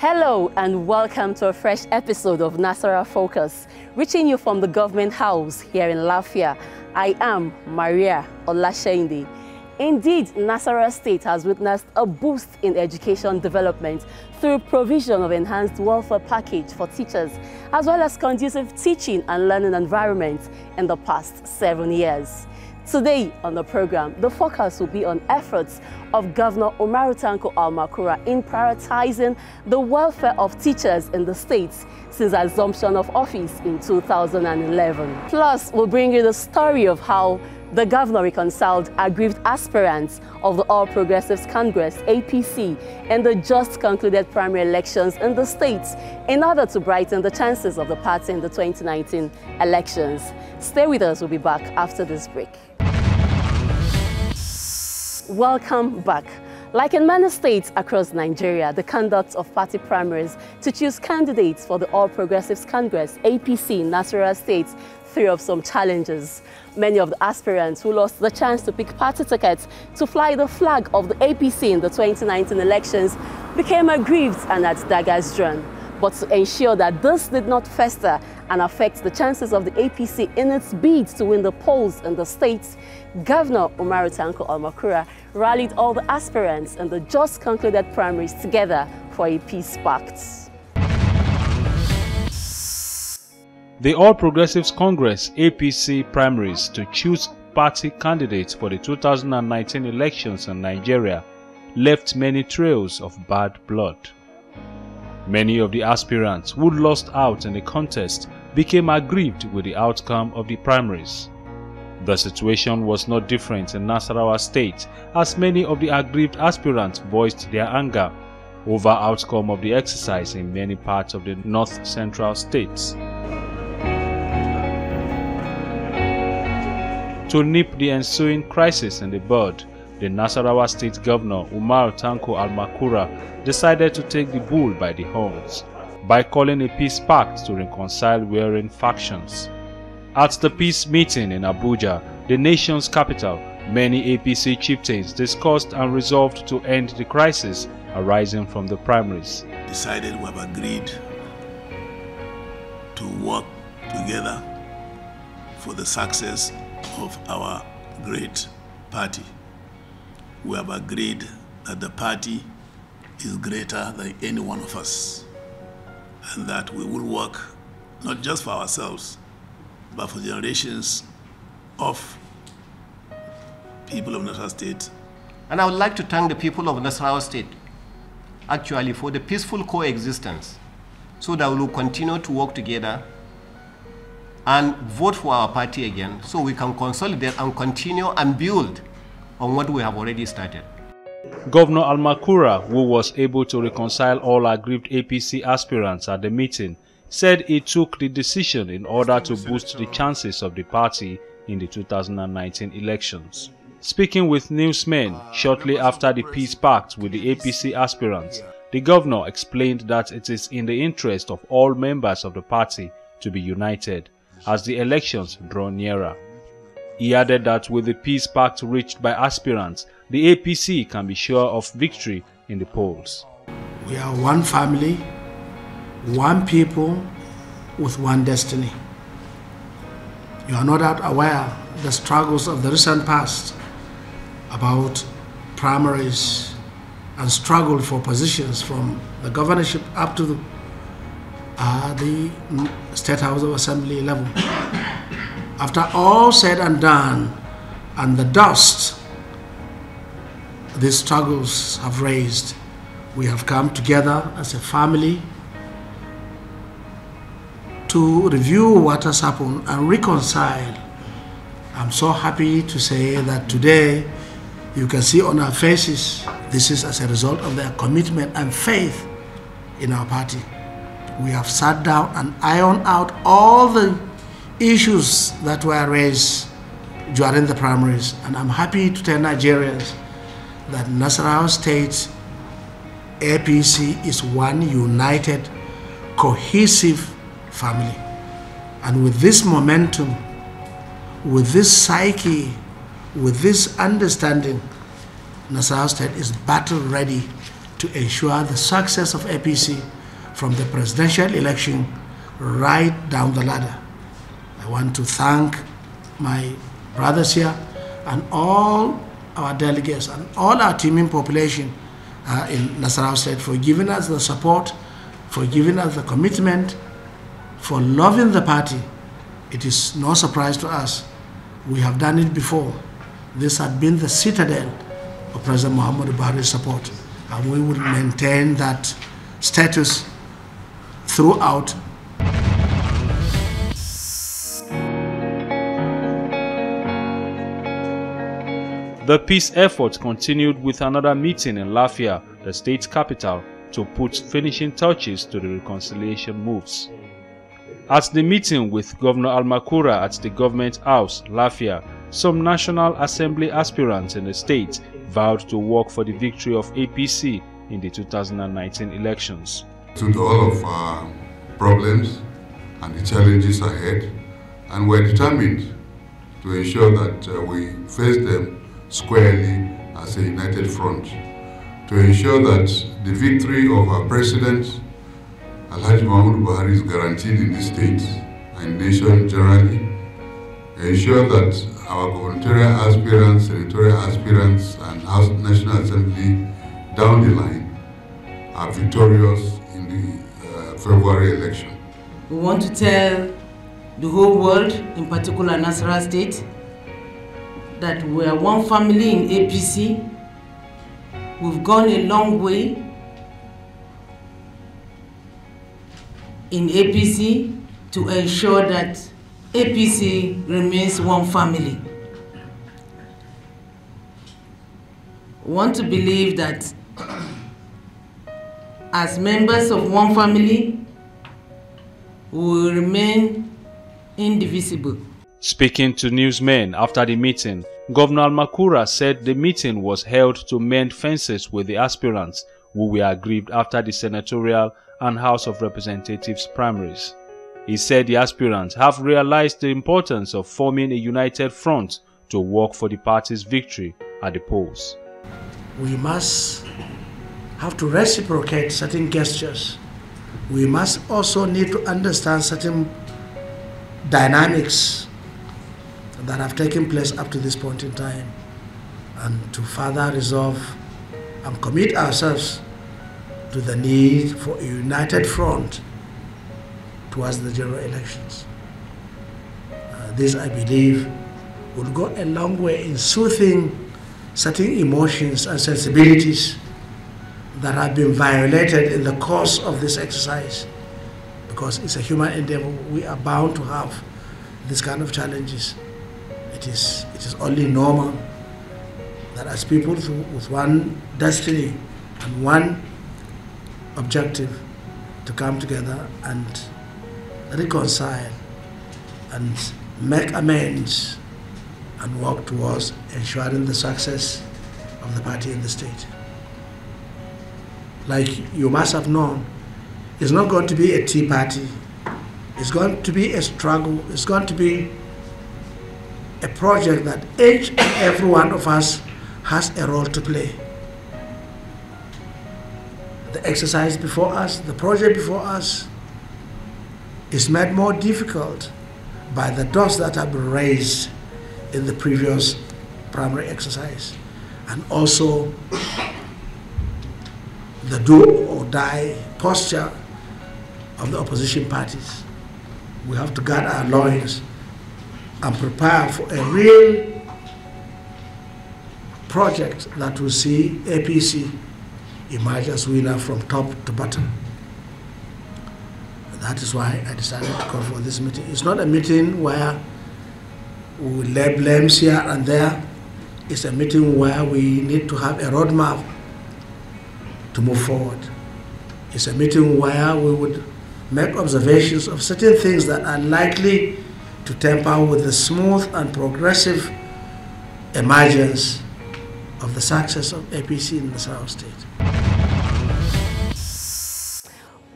Hello and welcome to a fresh episode of Nasarawa Focus, reaching you from the government house here in Lafia. I am Maria Olashendi. Indeed, Nasarawa State has witnessed a boost in education development through provision of enhanced welfare package for teachers, as well as conducive teaching and learning environments in the past 7 years. Today on the program, the focus will be on efforts of Governor Umaru Tanko Almakura in prioritizing the welfare of teachers in the state since assumption of office in 2011. Plus, we'll bring you the story of how the governor reconciled aggrieved aspirants of the All Progressives Congress, APC, in the just concluded primary elections in the state in order to brighten the chances of the party in the 2019 elections. Stay with us, we'll be back after this break. Welcome back. Like in many states across Nigeria, the conduct of party primaries to choose candidates for the All Progressives Congress, APC, in Nasarawa State threw up some challenges. Many of the aspirants who lost the chance to pick party tickets to fly the flag of the APC in the 2019 elections became aggrieved and at daggers drawn. But to ensure that this did not fester and affect the chances of the APC in its bid to win the polls in the state, Governor Umaru Tanko Almakura rallied all the aspirants in the just concluded primaries together for a peace pact. The All Progressives Congress APC primaries to choose party candidates for the 2019 elections in Nigeria left many trails of bad blood. Many of the aspirants who lost out in the contest became aggrieved with the outcome of the primaries. The situation was not different in Nasarawa State, as many of the aggrieved aspirants voiced their anger over outcome of the exercise in many parts of the north-central states. To nip the ensuing crisis in the bud, the Nasarawa State Governor Umaru Tanko Almakura decided to take the bull by the horns by calling a peace pact to reconcile warring factions. At the peace meeting in Abuja, the nation's capital, many APC chieftains discussed and resolved to end the crisis arising from the primaries. Decided we have agreed to work together for the success of our great party. We have agreed that the party is greater than any one of us, and that we will work not just for ourselves, but for generations of people of Nasarawa State. And I would like to thank the people of Nasarawa State, actually, for the peaceful coexistence, so that we will continue to work together and vote for our party again, so we can consolidate and continue and build on what we have already started. Governor Almakura, who was able to reconcile all aggrieved APC aspirants at the meeting, said he took the decision in order to boost the chances of the party in the 2019 elections. Speaking with newsmen shortly after the peace pact with the APC aspirants, the governor explained that it is in the interest of all members of the party to be united as the elections draw nearer. He added that with the peace pact reached by aspirants, the APC can be sure of victory in the polls. We are one family, one people with one destiny. You are no doubt aware of the struggles of the recent past about primaries and struggle for positions from the governorship up to the State House of Assembly level. After all said and done, and the dust these struggles have raised, we have come together as a family to review what has happened and reconcile. I'm so happy to say that today you can see on our faces, this is as a result of their commitment and faith in our party. We have sat down and ironed out all the issues that were raised during the primaries, and I'm happy to tell Nigerians that Nasarawa State APC is one united, cohesive family. And with this momentum, with this psyche, with this understanding, Nasarawa State is battle ready to ensure the success of APC from the presidential election right down the ladder. I want to thank my brothers here and all our delegates and all our teaming population in Nasarawa State for giving us the support, for giving us the commitment, for loving the party. It is no surprise to us. We have done it before. This had been the citadel of President Muhammadu Buhari's support, and we will maintain that status throughout. The peace effort continued with another meeting in Lafia, the state's capital, to put finishing touches to the reconciliation moves. At the meeting with Governor Almakura at the Government House, Lafia, some National Assembly aspirants in the state vowed to work for the victory of APC in the 2019 elections. To all of our problems and the challenges ahead, and we're determined to ensure that we face them squarely as a united front, to ensure that the victory of our president, Alhaji Muhammadu Buhari, is guaranteed in this state and nation generally, ensure that our gubernatorial aspirants, senatorial aspirants, and House National Assembly down the line are victorious in the February election. We want to tell the whole world, in particular Nasarawa State, that we are one family in APC. We've gone a long way in APC to ensure that APC remains one family. We want to believe that as members of one family, we will remain indivisible. Speaking to newsmen after the meeting, Governor Almakura said the meeting was held to mend fences with the aspirants who were aggrieved after the senatorial and House of Representatives primaries. He said the aspirants have realized the importance of forming a united front to work for the party's victory at the polls. We must have to reciprocate certain gestures. We must also need to understand certain dynamics that have taken place up to this point in time, and to further resolve and commit ourselves to the need for a united front towards the general elections. This, I believe, would go a long way in soothing certain emotions and sensibilities that have been violated in the course of this exercise, because it's a human endeavor. We are bound to have this kind of challenges. It is only normal that as people with one destiny and one objective, to come together and reconcile and make amends and work towards ensuring the success of the party in the state. Like you must have known, it's not going to be a tea party. It's going to be a struggle. It's going to be a project that each and every one of us has a role to play. The exercise before us, the project before us, is made more difficult by the dust that have been raised in the previous primary exercise, and also the do or die posture of the opposition parties. We have to guard our loins and prepare for a real project that will see APC emerge as winner from top to bottom. And that is why I decided to call for this meeting. It's not a meeting where we will lay blames here and there. It's a meeting where we need to have a roadmap to move forward. It's a meeting where we would make observations of certain things that are likely to temper with the smooth and progressive emergence of the success of APC in the Nasarawa State.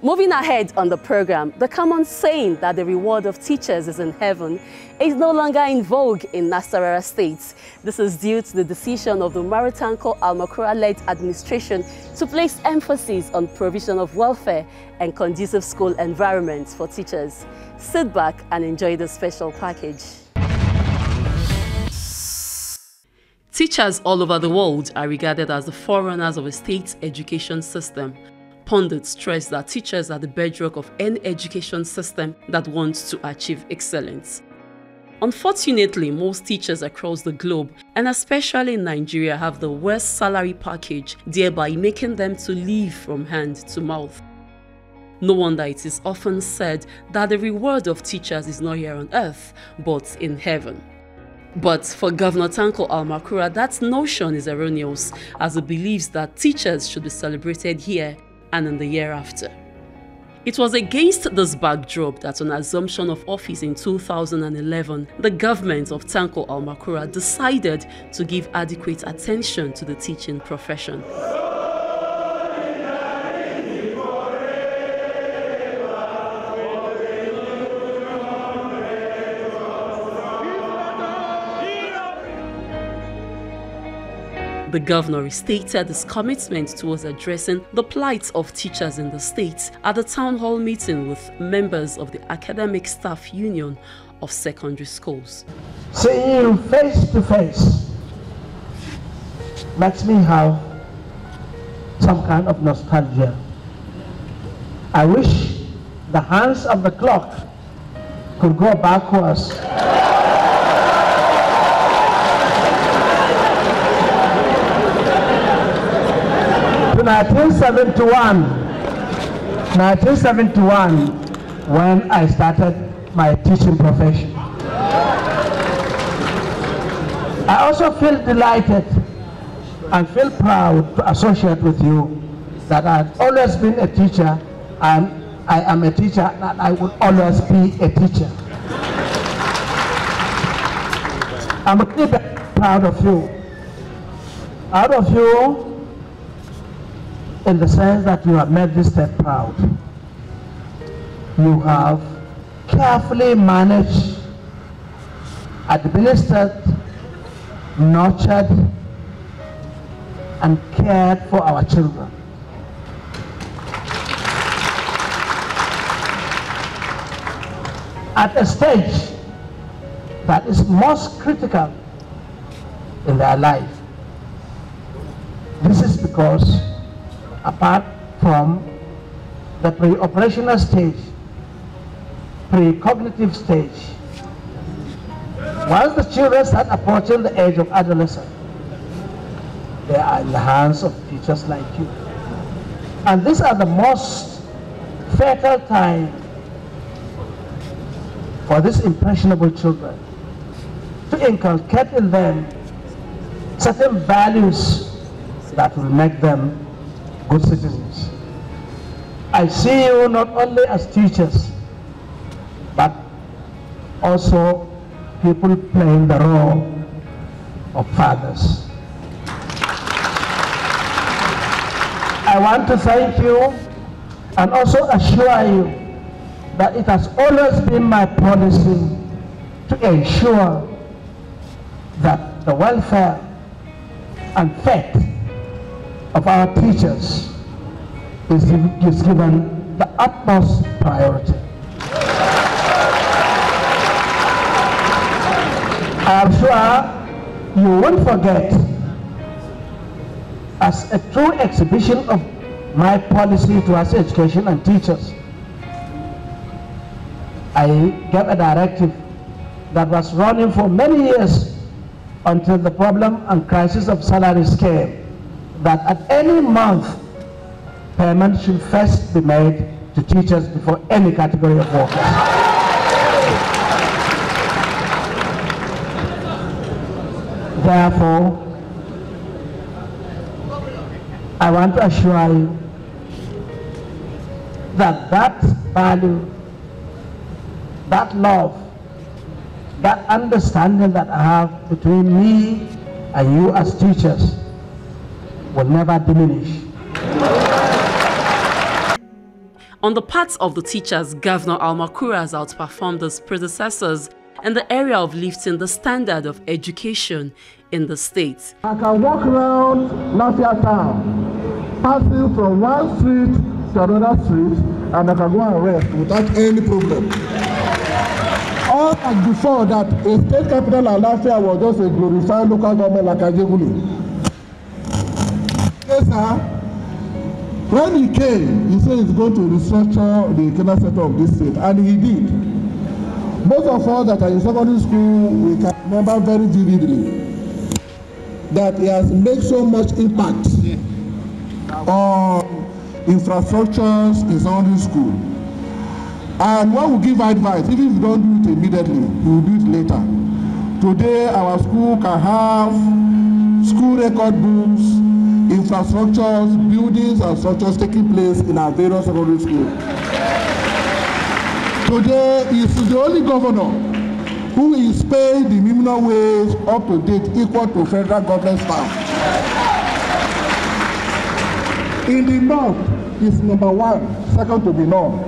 Moving ahead on the program, the common saying that the reward of teachers is in heaven is no longer in vogue in Nasarawa State. This is due to the decision of the Maritanko Almakura-led administration to place emphasis on provision of welfare and conducive school environments for teachers. Sit back and enjoy the special package. Teachers all over the world are regarded as the forerunners of a state's education system. Pundits stress that teachers are the bedrock of any education system that wants to achieve excellence. Unfortunately, most teachers across the globe, and especially in Nigeria, have the worst salary package, thereby making them to live from hand to mouth. No wonder it is often said that the reward of teachers is not here on earth, but in heaven. But for Governor Tanko Almakura, that notion is erroneous, as he believes that teachers should be celebrated here and in the year after. It was against this backdrop that on assumption of office in 2011, the government of Tanko Almakura decided to give adequate attention to the teaching profession. The governor restated his commitment towards addressing the plight of teachers in the state at the town hall meeting with members of the Academic Staff Union of Secondary Schools. Seeing you face to face makes me have some kind of nostalgia. I wish the hands of the clock could go backwards. To 1971, when I started my teaching profession. I also feel delighted and feel proud to associate with you that I've always been a teacher, and I am a teacher, and I will always be a teacher. I'm really proud of you. Out of you, in the sense that you have made this state proud. You have carefully managed, administered, nurtured, and cared for our children. At a stage that is most critical in their life. This is because apart from the pre-operational stage, pre-cognitive stage, once the children start approaching the age of adolescence, they are in the hands of teachers like you. And these are the most fatal time for these impressionable children to inculcate in them certain values that will make them good citizens. I see you not only as teachers, but also people playing the role of fathers. I want to thank you and also assure you that it has always been my policy to ensure that the welfare and faith of our teachers is given the utmost priority. I am sure you won't forget, as a true exhibition of my policy towards education and teachers, I gave a directive that was running for many years until the problem and crisis of salaries came, that at any month, payment should first be made to teachers before any category of workers. Therefore, I want to assure you that that value, that love, that understanding that I have between me and you as teachers will never diminish. On the part of the teachers, Governor Almakura has outperformed his predecessors in the area of lifting the standard of education in the state. I can walk around Lafayette town, passing from one street to another street, and I can go and rest without any problem. All like before that, a state capital like Lafayette was just a glorified local government like Ajegulu. Yes, sir. When he came, he said he's going to restructure the economic sector of this state, and he did. Most of us that are in secondary school, we can remember very vividly that he has made so much impact on infrastructures in secondary school. And one will give advice, even if you don't do it immediately, you will do it later. Today, our school can have school record books, infrastructures, buildings and structures taking place in our various secondary schools. Today is the only governor who is paying the minimum wage up to date equal to federal government staff. In the north is number one, second to the north.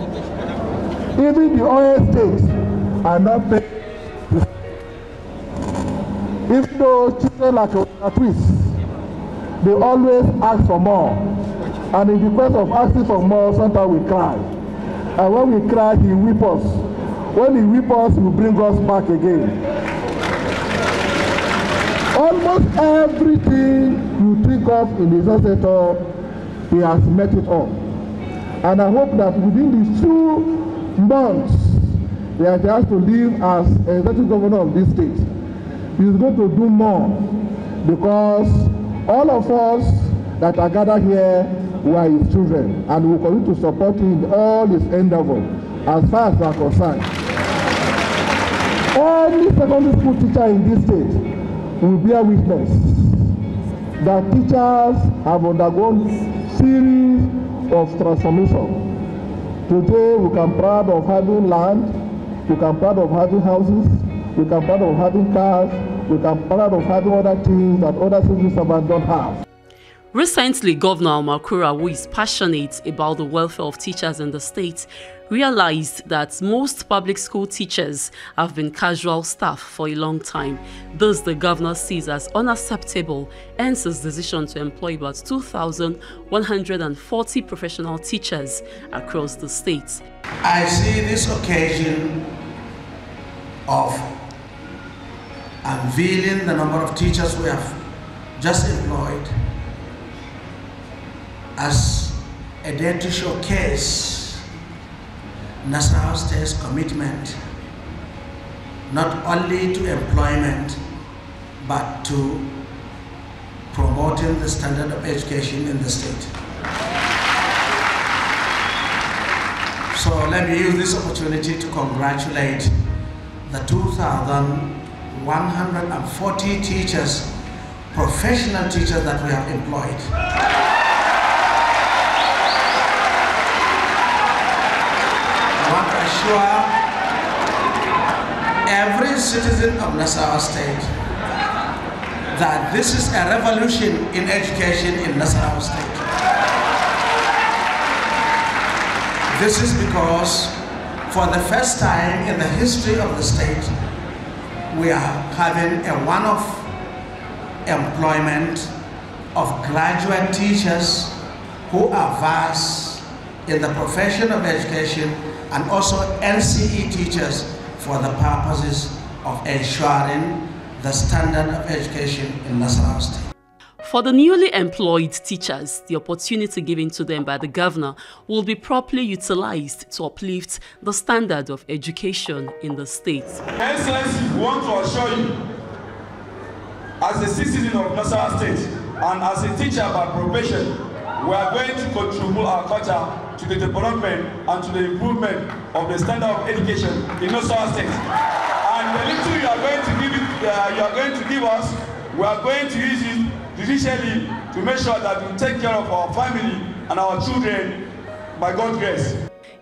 Even the oil states are not paying. Even though children like a twist, they always ask for more. And in the quest of asking for more, sometimes we cry. And when we cry, he whips us. When he whips us, he will bring us back again. Almost everything you think of in the social sector, he has met it all. And I hope that within these 2 months that he has to live as executive governor of this state, he is going to do more, because all of us that are gathered here were his children, and we will continue to support him in all his endeavors as far as we are concerned. Any secondary school teacher in this state will bear witness that teachers have undergone series of transformation. Today we can proud of having land, we can proud of having houses, we can proud of having cars, we can proud of having other things that other civil servants don't have. Recently, Governor Almakura, who is passionate about the welfare of teachers in the state, realized that most public school teachers have been casual staff for a long time. This the governor sees as unacceptable, hence his decision to employ about 2,140 professional teachers across the state. I see this occasion of unveiling the number of teachers we have just employed as a day to showcase Nasarawa State's commitment not only to employment but to promoting the standard of education in the state. So let me use this opportunity to congratulate the 2,140 teachers, professional teachers that we have employed. Assure every citizen of Nasarawa State that this is a revolution in education in Nasarawa State. This is because for the first time in the history of the state, we are having a one-off employment of graduate teachers who are versed in the profession of education, and also NCE teachers for the purposes of ensuring the standard of education in Nasarawa State. For the newly employed teachers, the opportunity given to them by the governor will be properly utilized to uplift the standard of education in the state. Excellency, we want to assure you, as a citizen of Nasarawa State and as a teacher by profession, we are going to contribute our culture to the development and to the improvement of the standard of education in Nasarawa State. And the little you are going to give us, we are going to use it judicially to make sure that we take care of our family and our children by God's grace.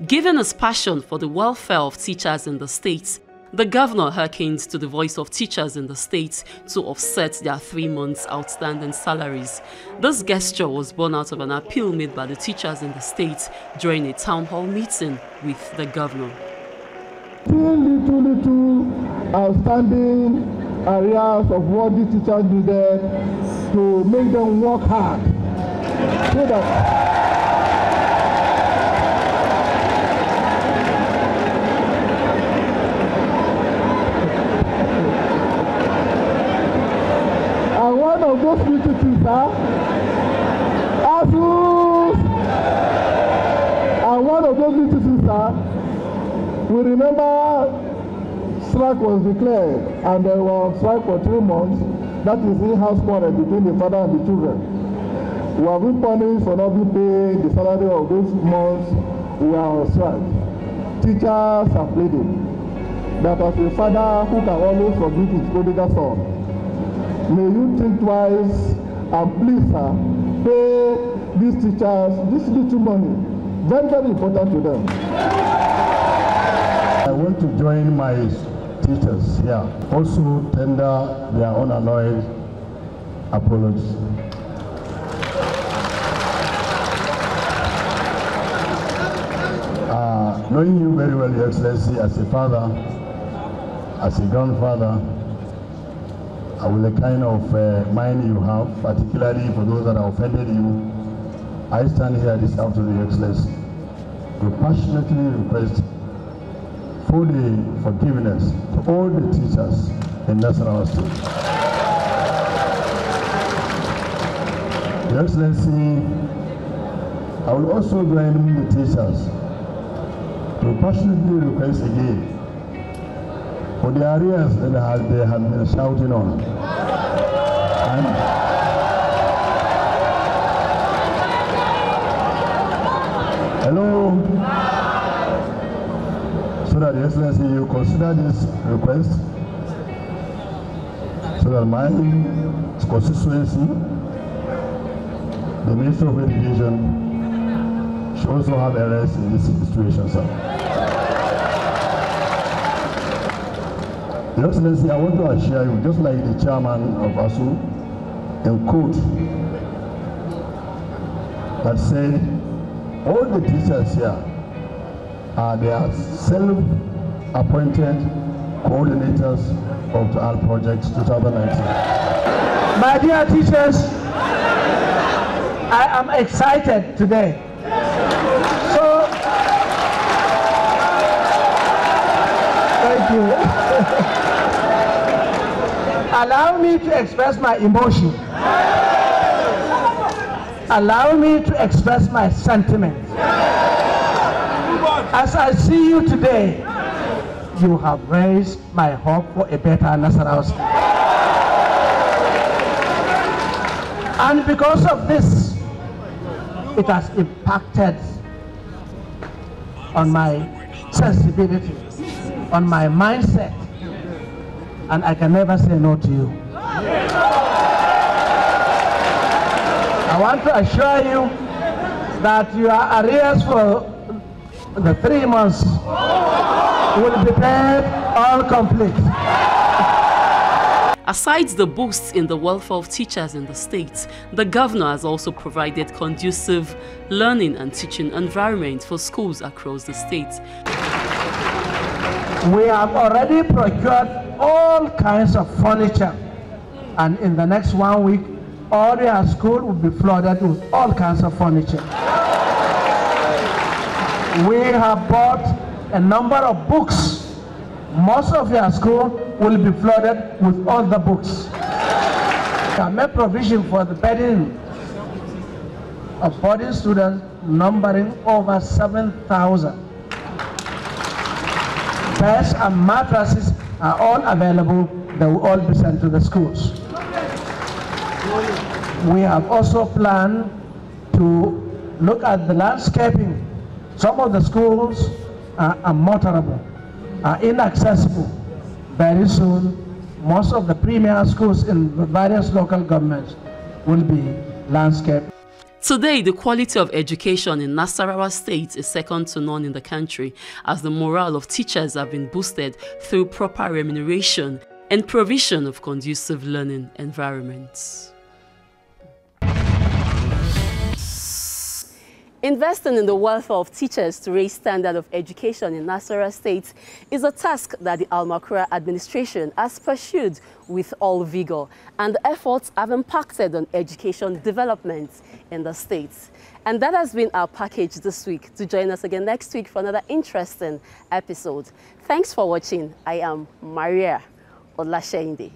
Given his passion for the welfare of teachers in the state, The governor hearkens to the voice of teachers in the state to offset their 3 months' outstanding salaries. This gesture was born out of an appeal made by the teachers in the state during a town hall meeting with the governor. Little outstanding areas of what the teachers needed to make them work hard so that one of those little things are we remember strike was declared and there was strike for 3 months. That is in-house quarrel between the father and the children. We have been punished for not being paid the salary of those months we are on strike. Teachers have pleaded that as a father who can always forgive his prodigal son, may you think twice and please, sir, pay these teachers this little money. Very, very important to them. I want to join my teachers here. Also tender their unalloyed apologies. Knowing you very well, Your Excellency, as a father, as a grandfather, with the kind of mind you have, particularly for those that have offended you, I stand here this afternoon, Your Excellency, to passionately request for the forgiveness to all the teachers in Nasarawa State. Your Excellency, I will also join the teachers to passionately request again for the areas that they have been shouting on. And hello? So that, Your Excellency, you consider this request so that my constituency, the Minister of Education, should also have a rest in this situation, sir. Your Excellency, I want to assure you, just like the chairman of ASU, in quote, that said, all the teachers here they are self-appointed coordinators of the AL Project 2019. My dear teachers, I am excited today. So, thank you. Allow me to express my emotion. Allow me to express my sentiment. As I see you today, you have raised my hope for a better Nasarawa State. And because of this, it has impacted on my sensibility, on my mindset, and I can never say no to you. I want to assure you that your arrears for the 3 months will be paid all complete. Aside the boosts in the welfare of teachers in the state, the governor has also provided conducive learning and teaching environment for schools across the state. We have already procured all kinds of furniture, and in the next 1 week, all your school will be flooded with all kinds of furniture. We have bought a number of books. Most of your school will be flooded with all the books. We have made provision for the bedding of boarding students numbering over 7,000. Beds and mattresses are all available. They will all be sent to the schools. We have also planned to look at the landscaping. Some of the schools are unmotorable, are inaccessible. Very soon, most of the premier schools in the various local governments will be landscaped. Today, the quality of education in Nasarawa State is second to none in the country, as the morale of teachers have been boosted through proper remuneration and provision of conducive learning environments. Investing in the welfare of teachers to raise standard of education in Nasarawa State is a task that the Al-Makura administration has pursued with all vigor, and the efforts have impacted on education development in the state. And that has been our package this week. To join us again next week for another interesting episode. Thanks for watching. I am Maria Olasheinde.